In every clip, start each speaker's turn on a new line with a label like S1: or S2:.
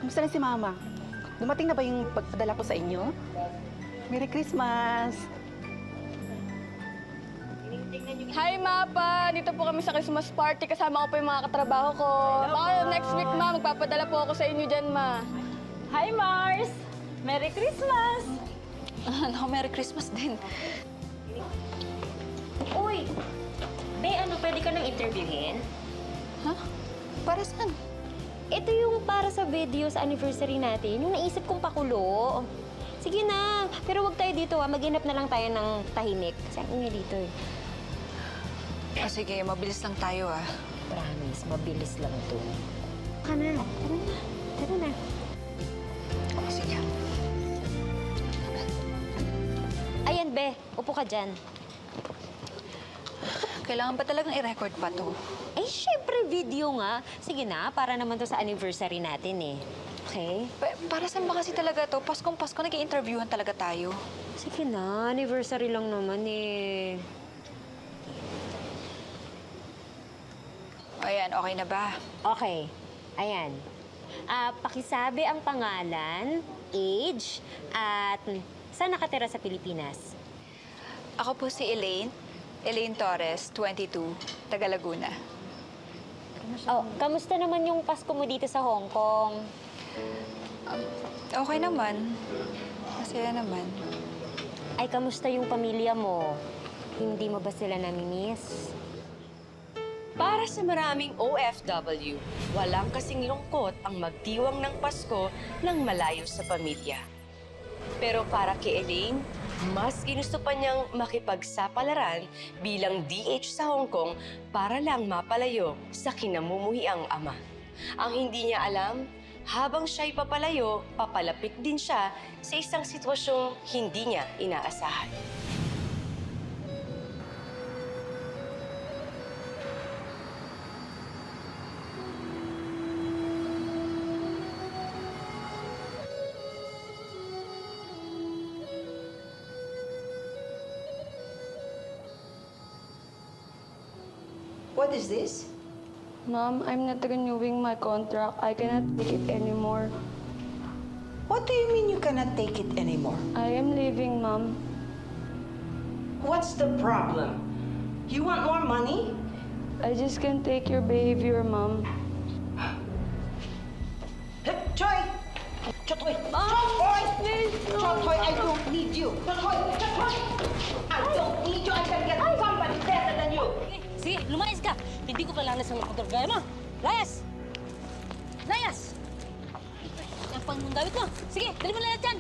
S1: Kumusta na si Mama? Dumating na ba yung pagpadala ko sa inyo? Merry Christmas!
S2: Hi, Mapa! Dito po kami sa Christmas party. Kasama ko po yung mga katrabaho ko. Baka next week, Ma, magpapadala po ako sa inyo dyan, Ma.
S3: Hi, Mars! Merry Christmas!
S4: Ano, Merry Christmas din.
S5: Uy! Be, pwede ka nang interviewin?
S4: Ha? Para saan?
S5: Ito yung para sa video sa anniversary natin, yung naisip kong pakulo. Sige na, pero wag tayo dito Maghanap na lang tayo ng tahimik. Kasi ang ingay dito eh.
S4: Sige, mabilis lang tayo
S5: Promise, mabilis lang to. Tara na. Tara na.
S4: Sige.
S5: Ayan, Be. Upo ka dyan.
S4: Kailangan ba talagang i-record pa to?
S5: Eh, syempre video nga. Sige na, para naman to sa anniversary natin eh. Okay?
S4: Para saan ba kasi talaga to? Paskong Pasko, nag-i-interviewan talaga tayo.
S5: Sige na, anniversary lang naman eh.
S4: Ayan, okay na ba?
S5: Okay. Ayan. Pakisabi ang pangalan, age, at saan nakatira sa Pilipinas?
S4: Ako po si Elaine. Elaine Torres, 22, taga Laguna.
S5: Oh, kamusta naman yung Pasko mo dito sa Hong Kong?
S4: Okay naman. Masaya naman.
S5: Ay, kamusta yung pamilya mo? Hindi mo ba sila namimiss?
S6: Para sa maraming OFW, walang kasing lungkot ang magdiwang ng Pasko ng malayo sa pamilya. Pero para kay Elaine, mas ginusto pa niyang makipagsapalaran bilang DH sa Hong Kong para lang mapalayo sa kinamumuhiang ama. Ang hindi niya alam, habang siya'y papalayo, papalapit din siya sa isang sitwasyong hindi niya inaasahan.
S7: What is this?
S2: Mom, I'm not renewing my contract. I cannot take it anymore.
S7: What do you mean you cannot take it anymore?
S2: I am leaving, Mom.
S7: What's the problem? You want more money?
S2: I just can't take your behavior, Mom.
S7: Hey, Choi! Chotoy! Chotoy! Chotoy, I don't need you! Chotoy! Chotoy! I don't need you! I can get somebody better than you!
S3: Sige, lumayas ka! Hindi ko kailangan sa mga motor gaya mo! Layas! Layas! Ang pangmundawit mo! Sige, dali mo lahat dyan!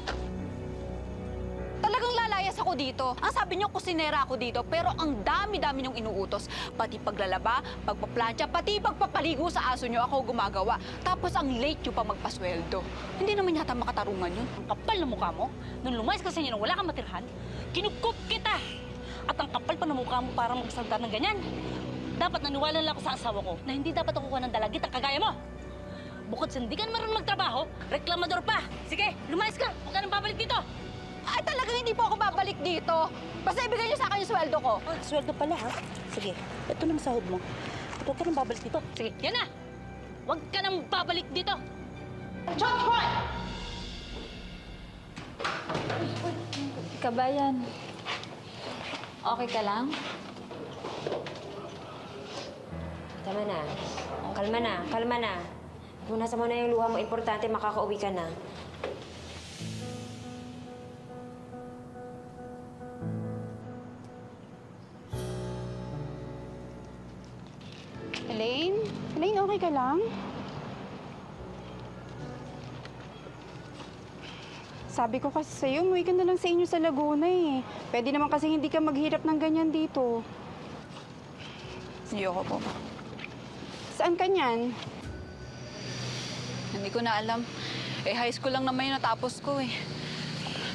S8: Talagang lalayas ako dito. Ang sabi niyo, kusinera ako dito, pero ang dami-dami niyong inuutos. Pati paglalaba, pagpaplantya, pati pagpapaligo sa aso niyo ako gumagawa. Tapos ang late niyo pa magpasweldo. Hindi naman yata makatarungan yun.
S3: Ang kapal ng mukha mo, nung lumayas ka sa inyo nang wala kang matirhan, kinukup kita! At ang kapal pa ng mukha mo para magsalita ng ganyan. Dapat naniwala lang ako sa asawa ko na hindi dapat ako kuha ng dalagit ang kagaya mo. Bukod sa hindi ka marunong magtrabaho, reklamador pa. Sige, lumayas ka! Huwag ka nang babalik dito!
S8: Ay, talagang hindi po ako babalik dito. Basta ibigay niyo sa akin yung sweldo ko.
S3: Sweldo pala, ha? Sige, ito lang sahod mo. Huwag ka nang babalik dito. Sige, yan na! Huwag ka nang babalik dito!
S7: Chotoy!
S4: Kabayan, okay ka lang?
S5: Tama na. Kalma na, kalma na. Punasan mo na yung luha mo. Importante, makakauwi ka na.
S1: Elaine? Elaine, okay ka lang? Sabi ko kasi sa'yo, umuwi ka na lang sa inyo sa Laguna eh. Pwede naman kasi hindi ka maghirap ng ganyan dito.
S4: Ayoko po.
S1: Saan ka niyan?
S4: Hindi ko na alam. High school lang naman yung natapos ko eh.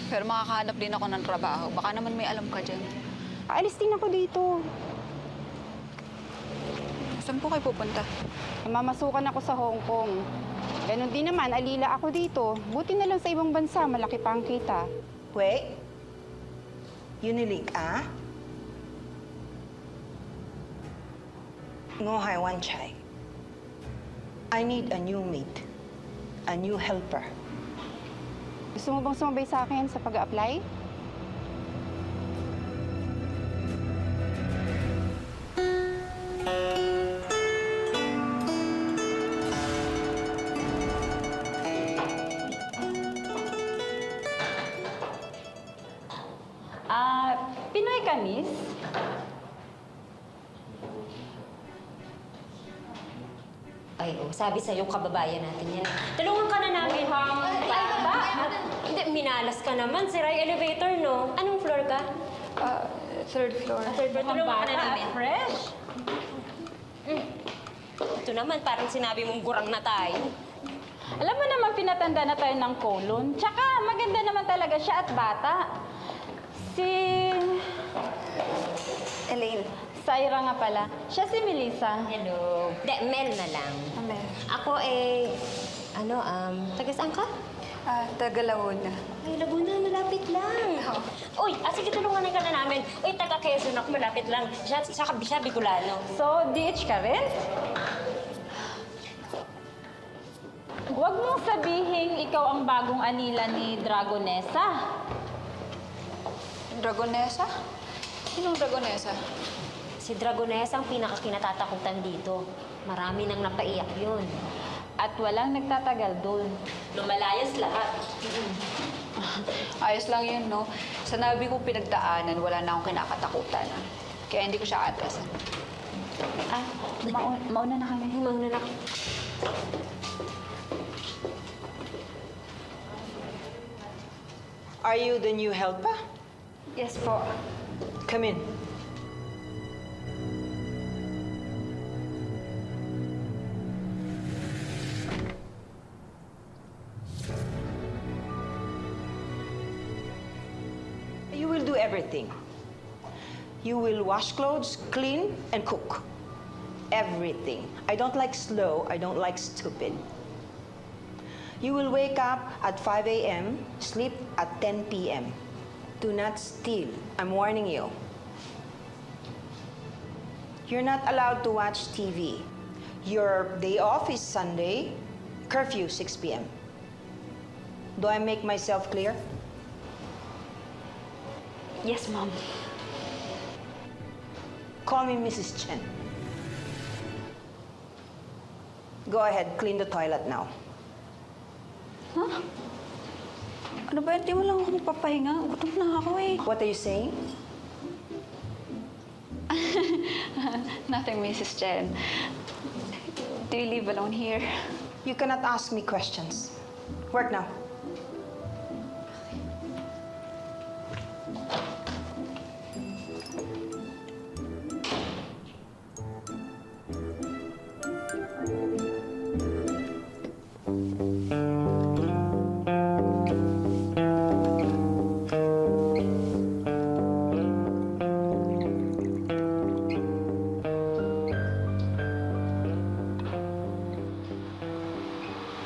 S4: Pero makakahanap din ako ng trabaho. Baka naman may alam ka dyan.
S1: Aalis din ako dito.
S4: Saan po kayo pupunta?
S1: Mamasukan ako sa Hong Kong. Ganon din naman, alila ako dito. Buti na lang sa ibang bansa, malaki pa ang kita.
S7: Wait. Unilig, ah? Ngo hai wan chai. I need a new mate. a new helper.
S1: Gusto mo bang sumabay sa akin sa pag-a-apply?
S8: Pinoy ka, miss?
S5: Ay, sabi sa'yo, kababayan natin yan. Tulungan ka na namin. Hindi, minalas ka naman. Sira yung elevator, no? Anong floor ka?
S8: Third floor.
S5: Third floor. Tulungan ka na namin.
S8: Fresh?
S5: Ito naman, parang sinabi mong gurang na tayo.
S8: Alam mo naman, pinatanda na tayo ng colon. Tsaka, maganda naman talaga siya at bata. Si...
S5: Elaine.
S8: Saira nga pala. Siya si Melissa.
S5: Hello. De, Mel na lang.
S8: Mel.
S5: Ako taga saan ka?
S8: Taga Laguna.
S5: Ay, Laguna, malapit lang. Uy, sige, tulungan ka na namin. Uy, taga Quezon ako, malapit lang. Siya Bicolano.
S8: So, DH ka rin? Huwag mong sabihin ikaw ang bagong anila ni Dragonesa. Dragonesa? Sinong Dragonesa?
S5: Si Dragonesa ang pinakakinatatakutan dito. Marami nang napaiyak yun.
S8: At walang nagtatagal doon.
S5: Lumalayas lahat.
S4: Ayos lang yun, no? Sa nabi ko pinagdaanan, wala na akong kinakatakutan. Kaya hindi ko siya atrasan.
S8: Mauna na kami.
S5: Mauna na.
S7: Are you the new helper?
S8: Yes po.
S7: Come in. You will do everything. You will wash clothes, clean, and cook. Everything. I don't like slow. I don't like stupid. You will wake up at 5 a.m., sleep at 10 p.m. Do not steal. I'm warning you. You're not allowed to watch TV. Your day off is Sunday, curfew 6 p.m. Do I make myself clear?
S8: Yes, Mom.
S7: Call me Mrs. Chen. Go ahead, clean the toilet now.
S8: Ano ba? Di mo lang ako magpapahinga. Gutom na ako eh.
S7: What are you saying?
S8: Nothing, Mrs. Chen. Do you live alone here?
S7: You cannot ask me questions. Work now.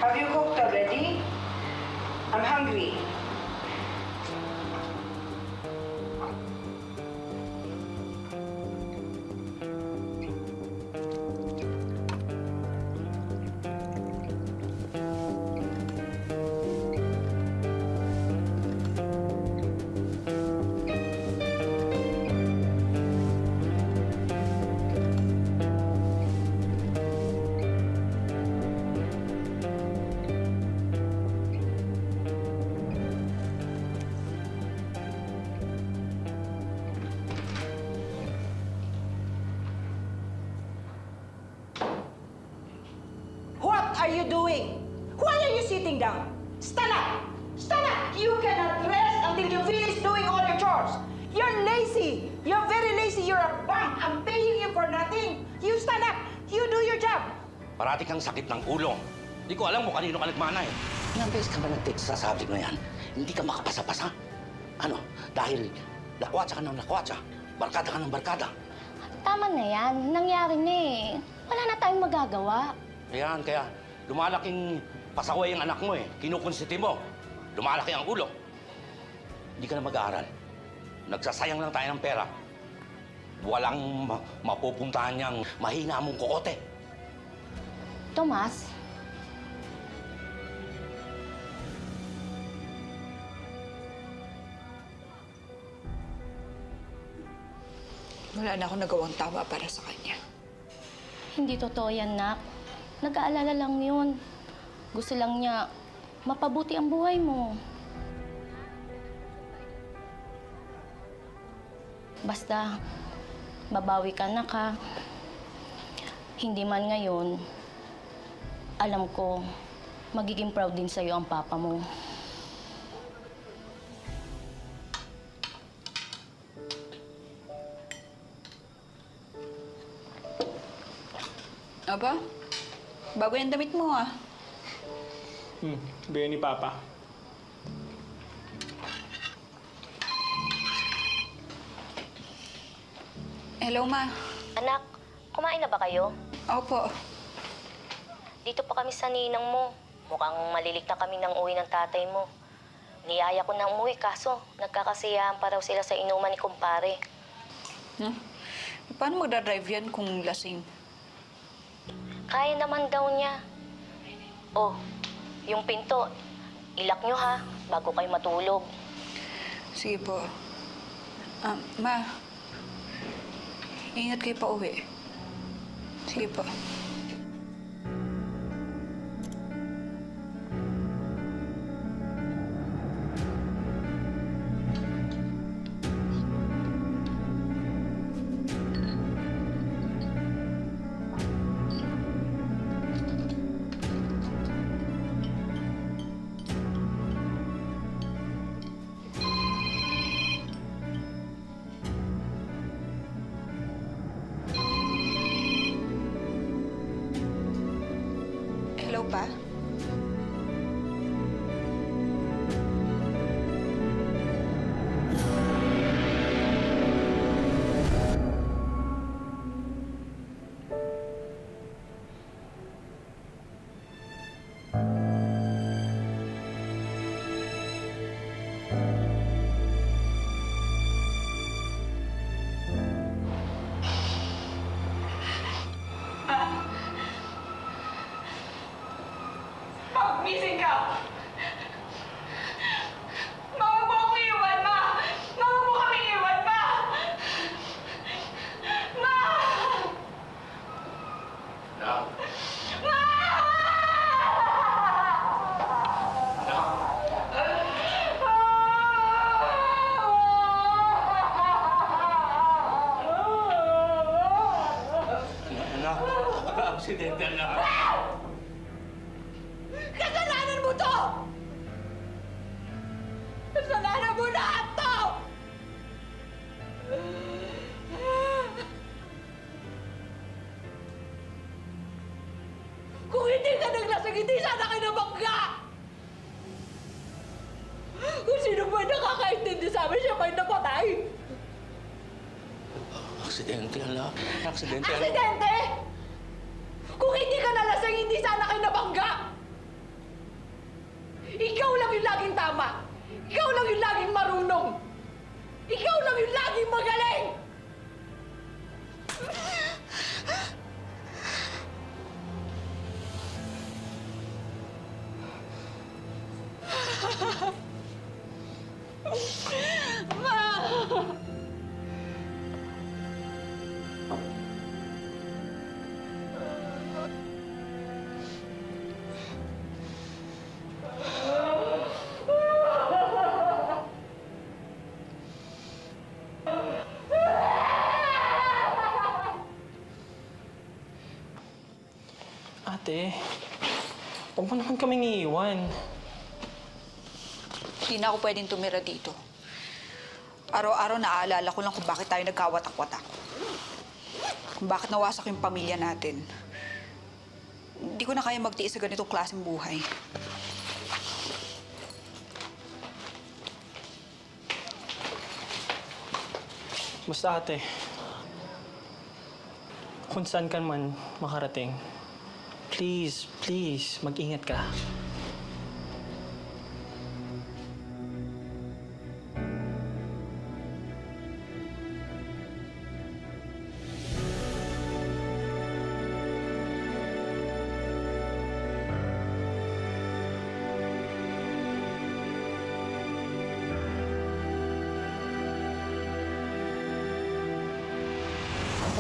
S7: Have you cooked already? I'm hungry. What are you doing? Why are you sitting down? Stand up! Stand up! You cannot rest until you finish doing all your chores. You're lazy. You're very lazy. You're a bum. I'm paying you for nothing. You stand up. You do your job.
S9: Parati kang sakit ng ulo. Hindi ko alam mo kanino ka nagmana eh. Ilang beses ka ba nag-text sa subject na yan? Hindi ka makapasa-pasa. Ano? Dahil lakwatsa ka ng lakwatsa. Barkada ka ng barkada.
S2: Tama na yan. Nangyari na eh. Wala na tayong magagawa.
S9: Kaya lumalaking pasaway ang anak mo eh. Kinukonsiti mo. Lumalaki ang ulo. Hindi ka na mag-aaral. Nagsasayang lang tayo ng pera. Walang mapupuntahan niyang mahina mong kokote.
S2: Tomas,
S8: wala na akong nagawang tama para sa kanya.
S3: Hindi totoo yan, Nak. Nag-aalala lang yun. Gusto lang niya mapabuti ang buhay mo. Basta, babawi ka, Nak, ha? Hindi man ngayon, alam ko, magiging proud din sa'yo ang papa mo.
S8: Aba, bago yung damit mo ah.
S10: Bigay ni Papa.
S8: Hello, Ma.
S5: Anak, kumain na ba kayo?
S8: Opo.
S5: Dito pa kami sa ninang mo. Mukhang maliligtan kami ng uwi ng tatay mo. Niyaya ko na umuwi kaso nagkakasiyahan pa raw sila sa inuman ni kumpare.
S8: Paano magdadrive yan kung lasing?
S5: Kaya naman daw niya. Oh, yung pinto, ilak nyo ha, bago kayo matulog.
S8: Sige po. Ma, ingat kayo pa uwi. Sige po. Hello pa?
S2: Gising ka! Ma, huwag mo ako iwan, Ma! Ma, huwag mo kami iwan, Ma! Ma!
S9: Anak!
S2: Ma!
S9: Anak! Aksidente na.
S2: Kasalanan mo to! Kasalanan mo lahat to! Kung hindi ka naglasang, hindi sana kayo nabangga! Kung sino ba nakakaintindi sa amin, siya pa yung napatay!
S9: Aksidente, anak. Aksidente, anak.
S2: Aksidente! Kung hindi ka nalasang, hindi sana kayo nabangga! Ikaw lang yung laging tama! Ikaw lang yung laging marunong! Ikaw lang yung laging magaling!
S10: Ate, huwag mo naman kaming iiwan.
S8: Hindi na ako pwedeng tumira dito. Araw-araw naaalala ko lang kung bakit tayo nagkawatak-watak. Kung bakit nawasak yung pamilya natin. Hindi ko na kaya magtiis sa ganitong klaseng buhay.
S10: Basta ate, kung saan ka man makarating, please, please, mag-ingat ka.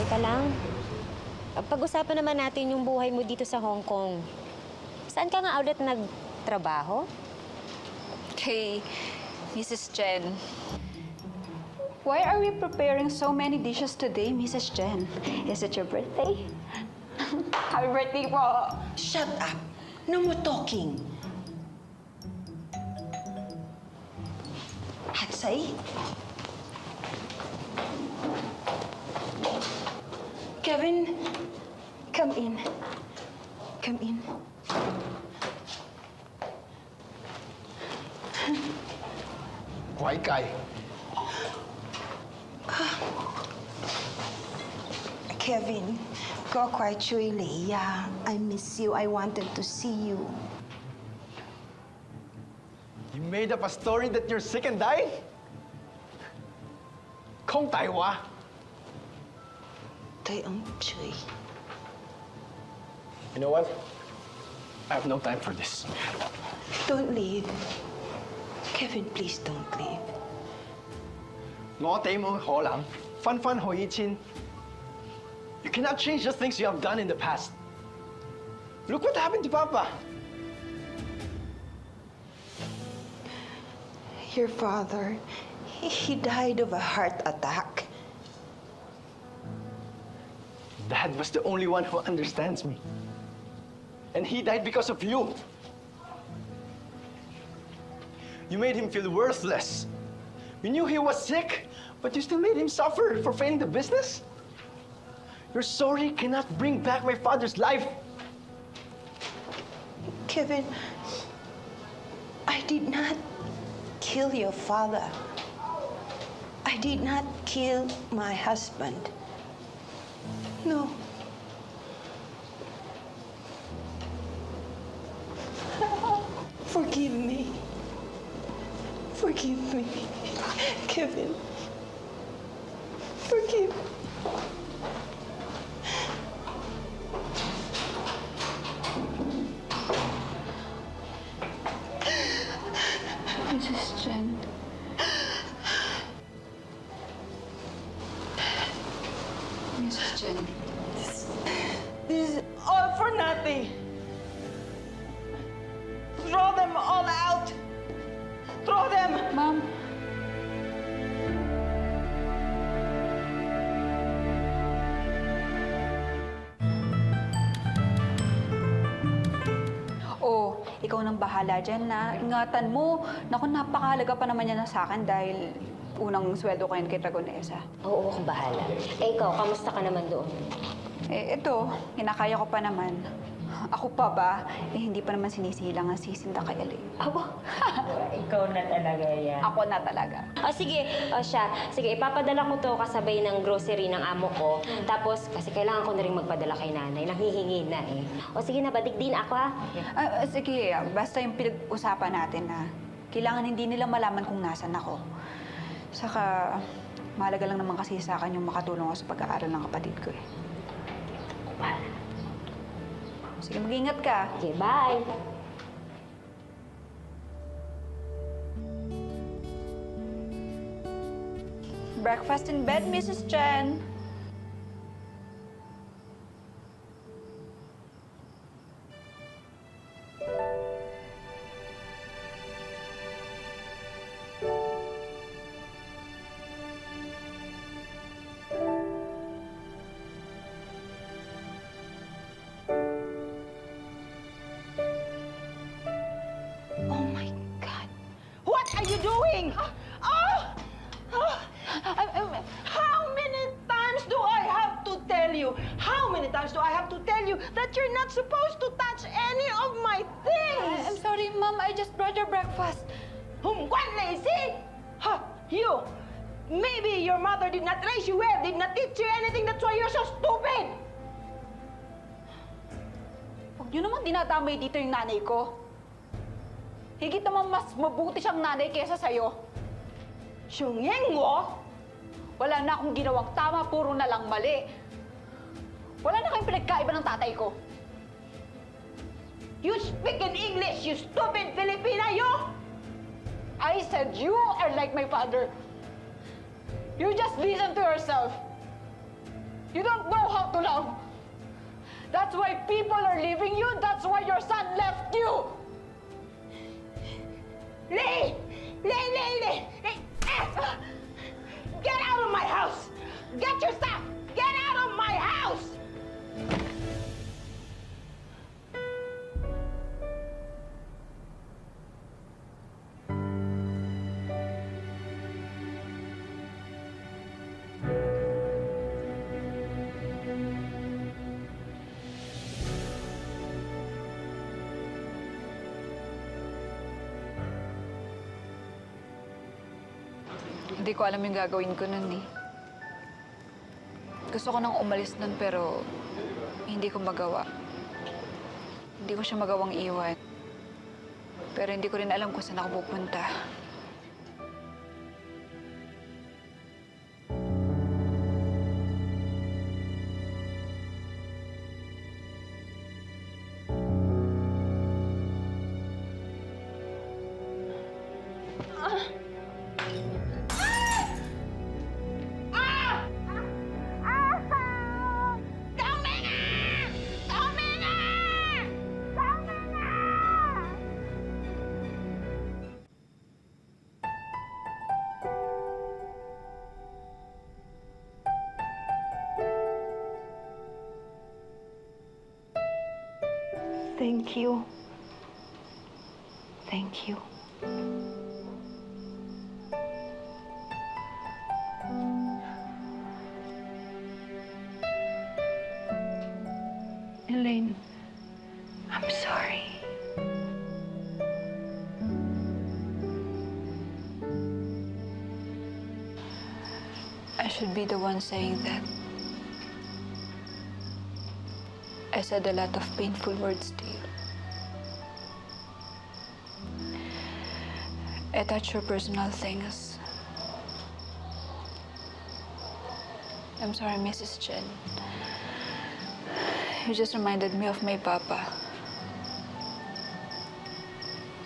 S5: Teka lang. Pag-usapan naman natin yung buhay mo dito sa Hong Kong. Saan ka nga ulit nagtrabaho?
S8: Kay Mrs. Jen. Why are we preparing so many dishes today, Mrs. Jen? Is it your birthday? Happy birthday po!
S7: Shut up. No more talking. Hatsai. Kevin, come in. Come in.
S11: Why, Kai?
S7: Kevin, go quite Chui yeah. I miss you. I wanted to see you.
S11: You made up a story that you're sick and dying? Kong Taiwa.
S7: Chui.
S11: You know what? I have no time for this.
S7: Don't leave. Kevin, please don't leave.
S11: 我哋冇可能分分去以前. You cannot change the things you have done in the past. Look what happened to Papa.
S7: Your father, he died of a heart attack.
S11: Dad was the only one who understands me. And he died because of you. You made him feel worthless. You knew he was sick, but you still made him suffer for failing the business. Your sorry cannot bring back my father's life.
S7: Kevin, I did not kill your father. I did not kill my husband. No. Forgive me. Forgive me. Kevin. Forgive me.
S8: Mrs. Jen. Mrs. Jen.
S7: This is all for nothing. Throw them all out. Throw them.
S8: Ma'am. Oh, ikaw nang bahala dyan na. Ingatan mo. Naku, napakahalaga pa naman yan sa akin dahil unang sweldo ko yan kay Dragonesa.
S5: Oo, akong bahala. Eh, ikaw, kamusta ka naman doon?
S8: Eh, ito, kinakaya ko pa naman. Ako pa ba? Eh, hindi pa naman sinisilang ang sisinda kay Elaine.
S5: Aba, ikaw na talaga yan.
S8: Ako na talaga.
S5: Sige, siya. Sige, ipapadala ko to kasabay ng grocery ng amo ko. Tapos, kasi kailangan ko na rin magpadala kay nanay. Nanghihingi na eh. Sige na, badik din ako ha.
S8: Sige, basta yung pinag-usapan natin na kailangan hindi nila malaman kung nasan ako. Saka, mahalaga lang naman kasi sa akin yung makatulong ako sa pag-aaral ng kapatid ko eh. Sige, mag-ingat ka.
S5: Okay, bye.
S8: Breakfast in bed, Mrs. Chen.
S7: Oh my God. What are you doing? How many times do I have to tell you? How many times do I have to tell you that you're not supposed to touch any of my things?
S8: I'm sorry, Mom. I just brought your breakfast.
S7: What lazy? Huh, you. Maybe your mother did not raise you well, did not teach you anything. That's why you're so stupid.
S8: Huwag niyo naman dinadamay dito yung nanay ko. Higit naman mas mabuti siyang nanay kesa sa'yo.
S7: Siyong mo?
S8: Wala na akong ginawang tama, puro na lang mali. Wala na kayong pinagkaiba ng tatay ko.
S7: You speak in English, you stupid Filipina, you!
S8: I said you are like my father. You just listen to yourself.
S2: You don't know how to love. That's why people are leaving you. That's why your son left you.
S7: Lee! Lee! Get out of my house! Get your stuff! Get out of my house!
S4: Hindi ko alam yung gagawin ko nun eh. Gusto ko nang umalis nun pero hindi ko magawa. Hindi ko siya magawang iwan. Pero hindi ko rin alam kung saan ako pupunta.
S7: Thank you. Thank you. Elaine, I'm sorry.
S4: I should be the one saying that. I said a lot of painful words to you. I touched your personal things. I'm sorry, Mrs. Chen. You just reminded me of my papa.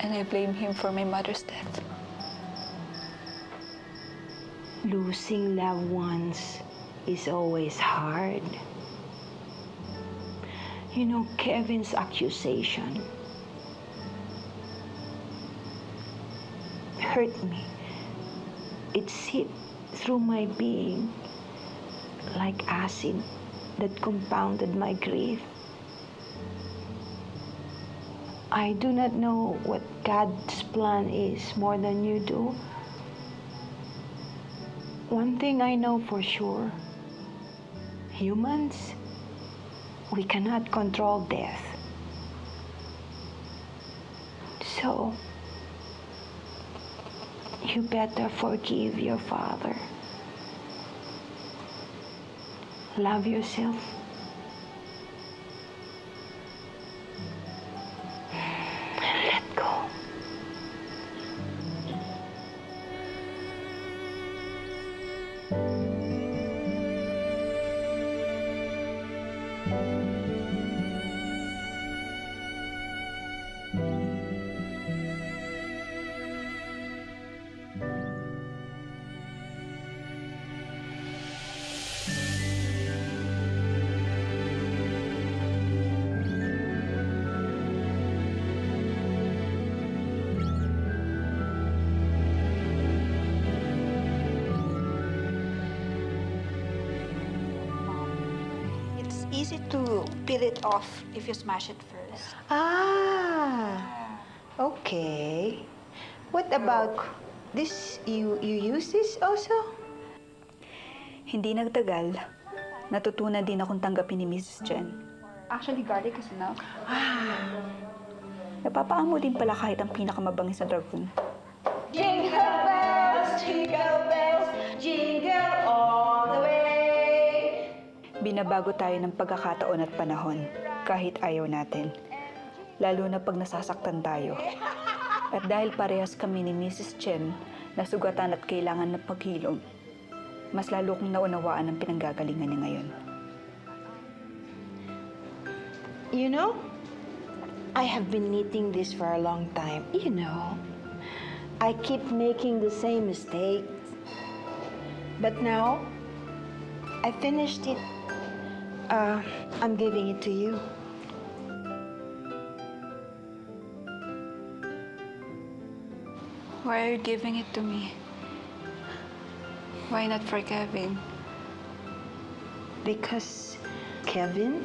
S4: And I blame him for my mother's death.
S7: Losing loved ones is always hard. You know, Kevin's accusation hurt me. It seeped through my being like acid that compounded my grief. I do not know what God's plan is more than you do. One thing I know for sure, humans, we cannot control death. So, you better forgive your father. Love yourself. Let go.
S8: It's easy to peel it off if you smash it first.
S7: Ah, okay. What about this? You use this also?
S4: Hindi nagtagal, natutunan din akong tanggapin ni Mrs. Chen. Actually, garlic is enough. Napapaamo din pala kahit ang pinakamabangis na dragon.
S7: Jingle bells, jingle all the way.
S4: Binabago tayo ng pagkakataon at panahon, kahit ayaw natin. Lalo na pag nasasaktan tayo. At dahil parehas kami ni Mrs. Chen, nasugatan at kailangan ng paghilom, mas lalo kong naunawaan ang pinanggagalingan niya ngayon.
S7: You know, I have been knitting this for a long time. You know, I keep making the same mistakes. But now, I finished it I'm giving it to you.
S4: Why are you giving it to me? Why not for Kevin?
S7: Because Kevin,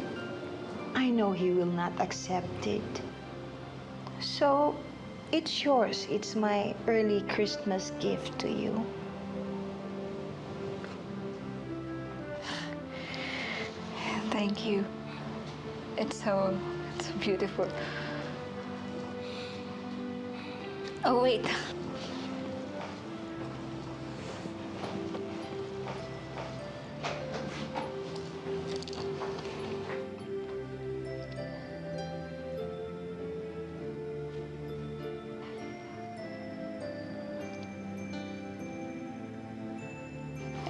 S7: I know he will not accept it. So, it's yours. It's my early Christmas gift to you.
S4: Thank you. It's so beautiful. Oh, wait.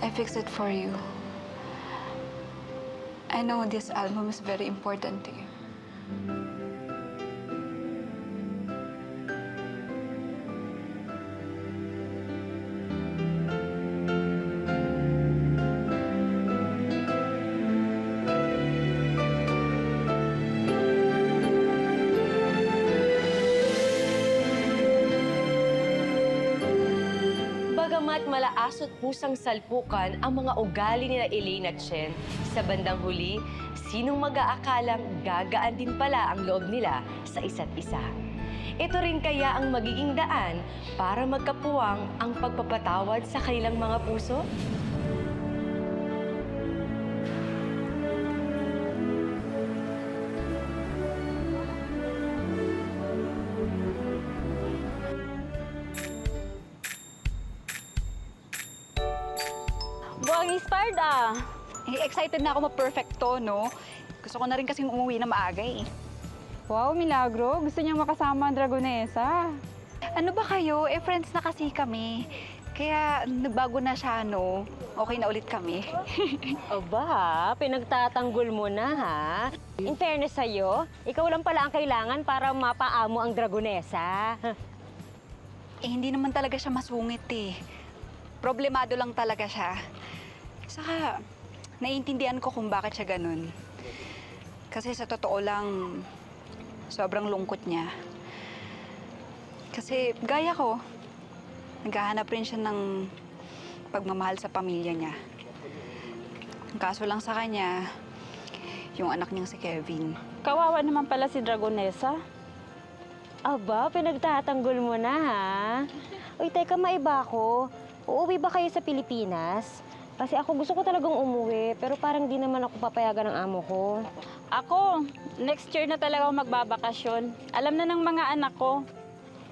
S4: I fixed it for you. I know this album is very important to you.
S6: Bagamat malaas at pusang salpukan ang mga ugali nila Elaine at Chen, sa bandang huli, sinong mag-aakalang gagaan din pala ang loob nila sa isa't isa. Ito rin kaya ang magiging daan para magkapuwang ang pagpapatawad sa kanilang mga puso?
S8: Buwang inspired ah. Excited na ako ma-perfecto, no? Gusto ko na rin kasing umuwi na maaga eh.
S1: Wow, Milagro. Gusto niyang makasama ang Dragonesa.
S8: Ano ba kayo? Friends na kasi kami. Kaya nagbago na siya, no? Okay na ulit kami.
S12: Aba, pinagtatanggol mo na ha. In fairness sa'yo, ikaw lang pala ang kailangan para mapaamo ang Dragonesa.
S8: Hindi naman talaga siya masungit eh. Problemado lang talaga siya. Saka, naiintindihan ko kung bakit siya ganun. Kasi sa totoo lang, sobrang lungkot niya. Kasi gaya ko, naghahanap rin siya ng pagmamahal sa pamilya niya. Ang kaso lang sa kanya, yung anak niyang si Kevin.
S1: Kawawa naman pala si Dragonesa.
S12: Aba, pinagtatanggol mo na ha. Uy, teka, maiba ko. Uuwi ba kayo sa Pilipinas? Kasi ako gusto ko talagang umuwi, pero parang di naman ako papayagan ng amo ko.
S1: Ako, next year na talaga ako magbabakasyon. Alam na ng mga anak ko.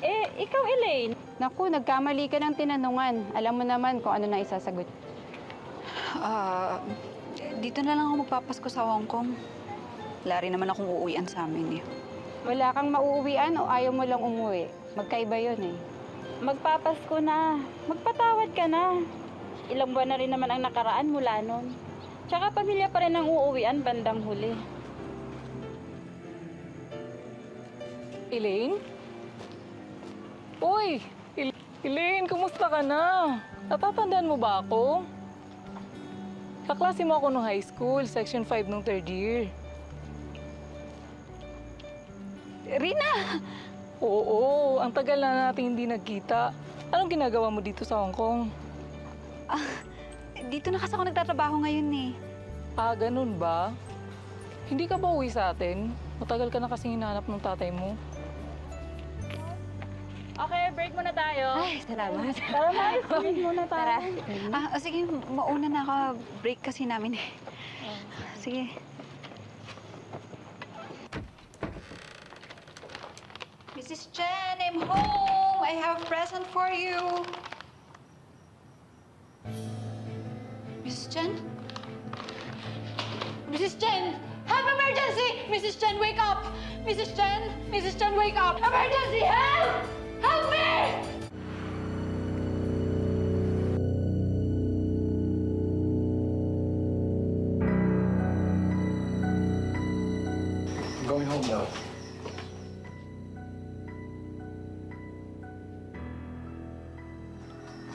S1: Eh, ikaw, Elaine. Naku, nagkamali ka ng tinanungan. Alam mo naman kung ano na isasagot.
S4: Dito na lang ako magpapasko sa Hong Kong. Wala rin naman akong uuwian sa amin eh.
S1: Wala kang mauuwian o ayaw mo lang umuwi. Magkaiba yun eh. Magpapasko na. Magpatawad ka na. Ilang buwan na rin naman ang nakaraan mula nun. Tsaka pamilya pa rin ang uuwian bandang huli.
S13: Elaine? Uy! Elaine, kumusta ka na? Natatandaan mo ba ako? Kaklase mo ako nung high school, section 5 nung 3rd year.
S8: Rina!
S13: Oo, ang tagal na natin hindi nagkita. Anong ginagawa mo dito sa Hong Kong?
S8: Dito na kasi ako nagtatrabaho ngayon eh.
S13: Ah, ganun ba? Hindi ka ba uwi sa atin? Matagal ka na kasing hinahanap ng tatay mo.
S1: Okay, break muna tayo.
S8: Ay, salamat.
S1: Tara na, break muna tayo.
S8: Sige, mauna na ako. Break kasi namin eh. Sige. Mrs. Chen, I'm home! I have a present for you. Mrs. Chen? Mrs. Chen! Have emergency! Mrs. Chen, wake up! Mrs. Chen! Mrs. Chen, wake up! Emergency! Help! Help me!
S11: I'm going home now.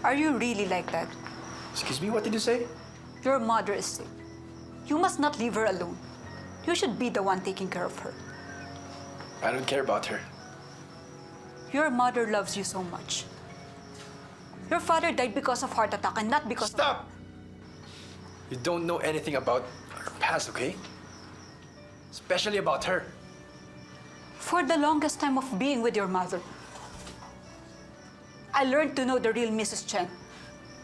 S4: Are you really like that?
S11: Excuse me, what did you say?
S4: Your mother is sick.
S8: You must not leave her alone. You should be the one taking care of her.
S11: I don't care about her.
S8: Your mother loves you so much. Your father died because of heart attack and not because
S11: Stop! You don't know anything about her past, okay? Especially about her.
S8: For the longest time of being with your mother, I learned to know the real Mrs. Chen.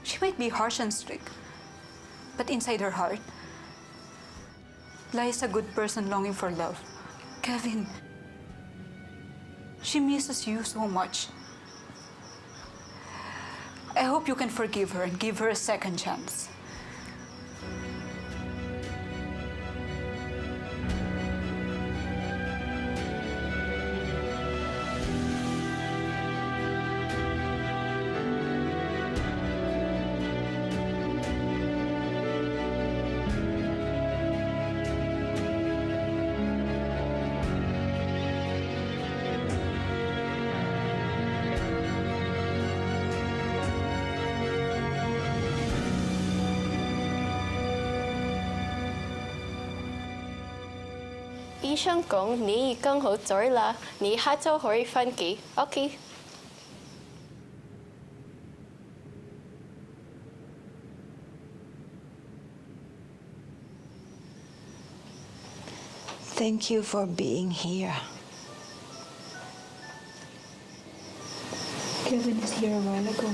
S8: She might be harsh and strict, but inside her heart lies a good person longing for love. Kevin, she misses you so much. I hope you can forgive her and give her a second chance.
S2: 醫生講你已經好咗啦，你下週可以返機。OK。
S7: Thank you for being here.
S4: Kevin is here a while ago.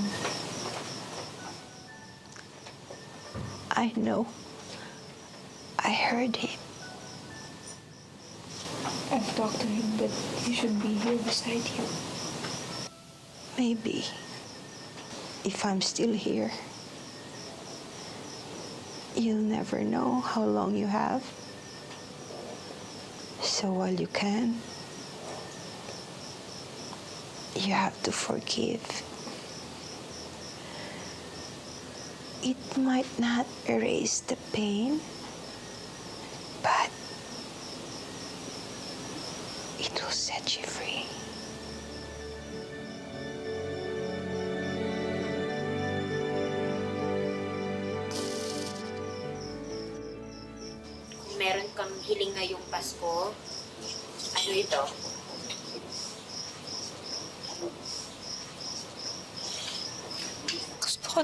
S7: I know. I heard him.
S4: I've talked to him, but he should be here beside you.
S7: Maybe. If I'm still here. You'll never know how long you have. So while you can, you have to forgive. It might not erase the pain, but it will set you free.
S12: Kung meron kang hiling ngayong Pasko, ano ito?
S2: Gusto ko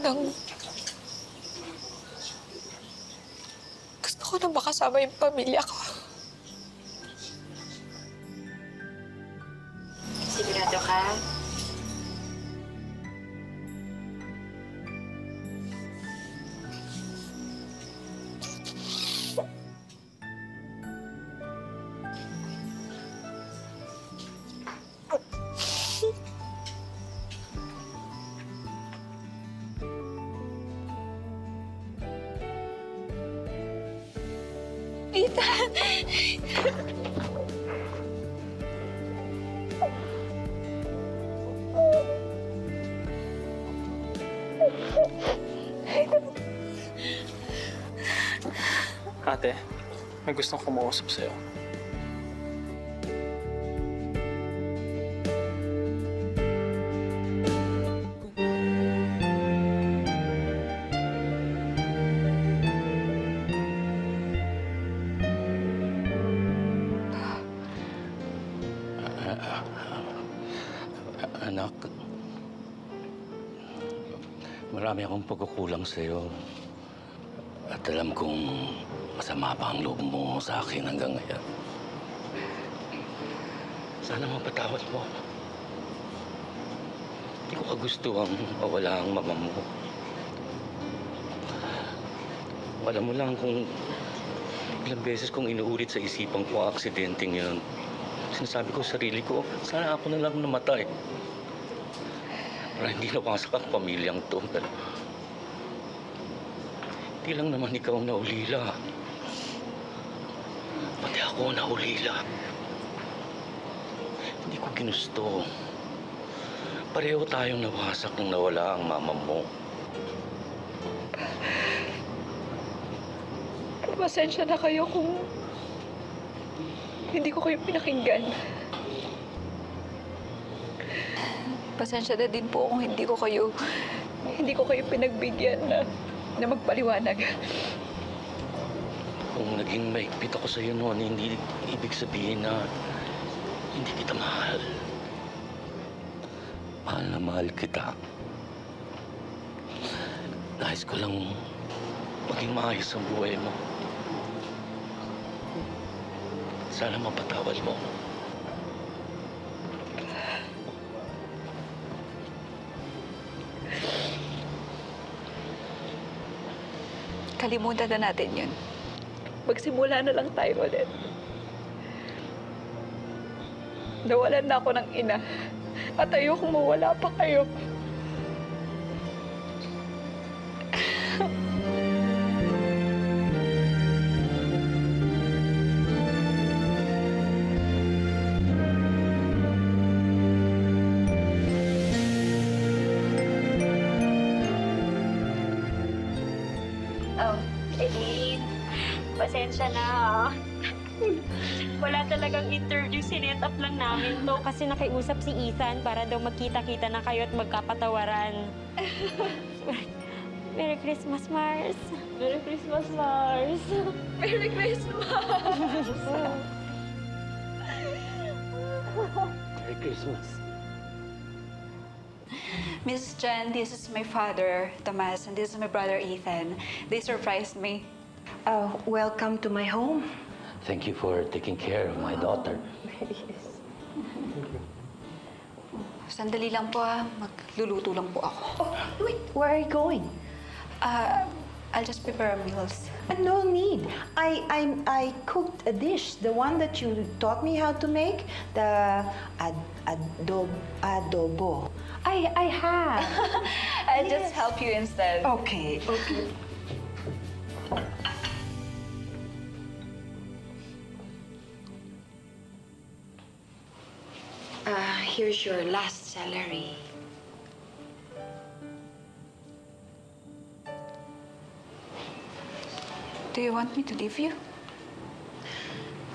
S2: nang makasama yung pamilya ko.
S12: Sigurado ka?
S10: Ate, may gustong kumuusap sa'yo.
S9: Anak, marami akong pagkukulang sa'yo. At alam kong masama pa ang loob mo sa akin hanggang ngayon. Sana mapatawad mo. Hindi ko kagustuhan mawala ang mama mo. Alam mo lang kung ilang beses kong inuulit sa isipan ko ang aksidenteng yun. Sinasabi ko sa sarili ko, sana ako na lang namatay. Para hindi nawasak ang pamilyang to. Hindi lang naman ikaw ang naulila. Pati ako naulila. Hindi ko ginusto. Pareho tayong nawasak nang nawala ang mama mo.
S4: Pasensya na kayo kung hindi ko kayo pinakinggan. Pasensya na din po kung hindi ko kayo pinagbigyan na magpaliwanag.
S9: Kung naging maigpit ako sa iyo noon, hindi ibig sabihin na hindi kita mahal. Mahal na mahal kita. Nais ko lang maging maayos ang buhay mo. Sana mapatawad mo.
S4: Kalimutan na natin yun. Magsimula na lang tayo ulit. Nawalan na ako ng ina. At ayokong mawala pa kayo.
S12: Oh, Eileen, pasensya na ah. Wala talagang interview, sinet up lang namin to kasi nakiusap si Ethan para daw magkita-kita na kayo at magkapatawaran. Merry Christmas, Mars. Merry Christmas, Mars.
S8: Merry Christmas!
S9: Merry Christmas.
S4: Mrs. Chen, this is my father, Tomas, and this is my brother, Ethan. They surprised me.
S7: Welcome to my home.
S9: Thank you for taking care of my daughter.
S4: Sandali lang po magluluto lang po ako.
S7: Oh, wait, where are you going?
S4: I'll just prepare meals.
S7: No need. I cooked a dish, the one that you taught me how to make, the adobo. I have.
S4: I'll just help you instead.
S7: Okay. Here's your last salary.
S4: Do you want me to leave you?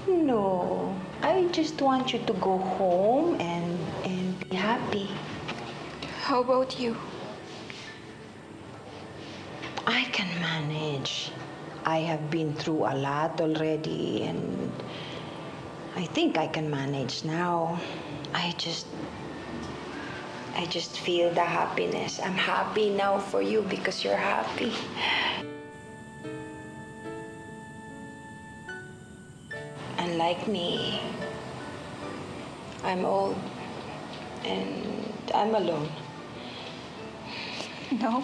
S7: No, I just want you to go home and be happy.
S4: How about you?
S7: I can manage. I have been through a lot already, and I think I can manage now. I just feel the happiness. I'm happy now for you because you're happy. Unlike me, I'm old and I'm alone.
S4: No.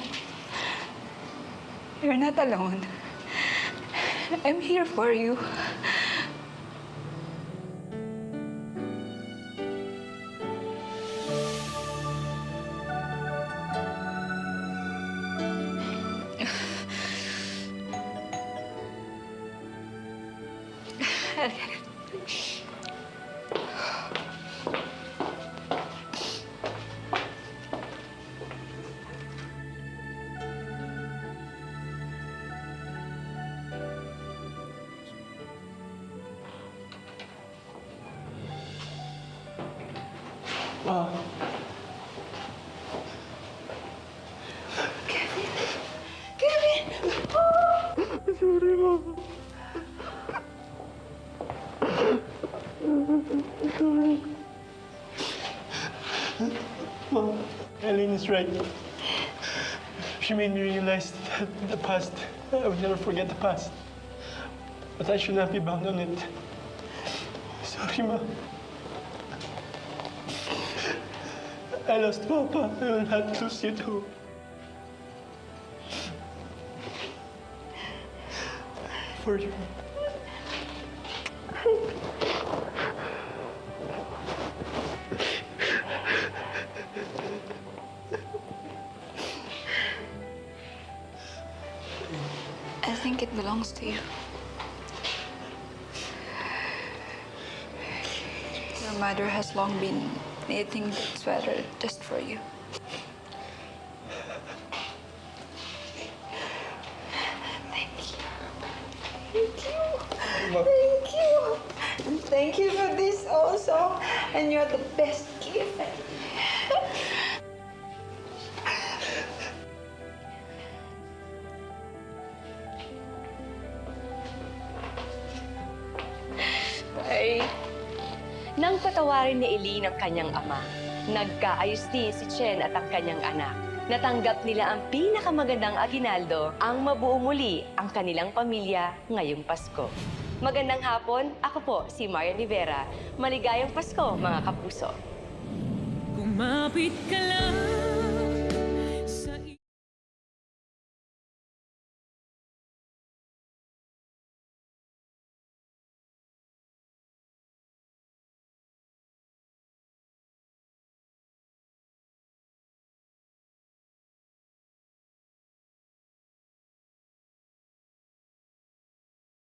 S4: You're not alone. I'm here for you.
S11: Sorry, Mom. Sorry. Mom, Eileen is right. She made me realize that the past, I would never forget the past. But I should not be bound on it. Sorry, Mom. I lost Papa. I will not lose you too. For you.
S4: I think it belongs to you. Your mother has long been knitting that sweater just for you.
S7: Thank you. Thank you for this also. And you're the best gift.
S6: patawarin ni Eileen ang kanyang ama. Nagkaayos din si Chen at ang kanyang anak. Natanggap nila ang pinakamagandang aginaldo, ang mabuo muli ang kanilang pamilya ngayong Pasko. Magandang hapon, ako po si Marian Rivera. Maligayang Pasko, mga kapuso.
S14: Kumapit ka lang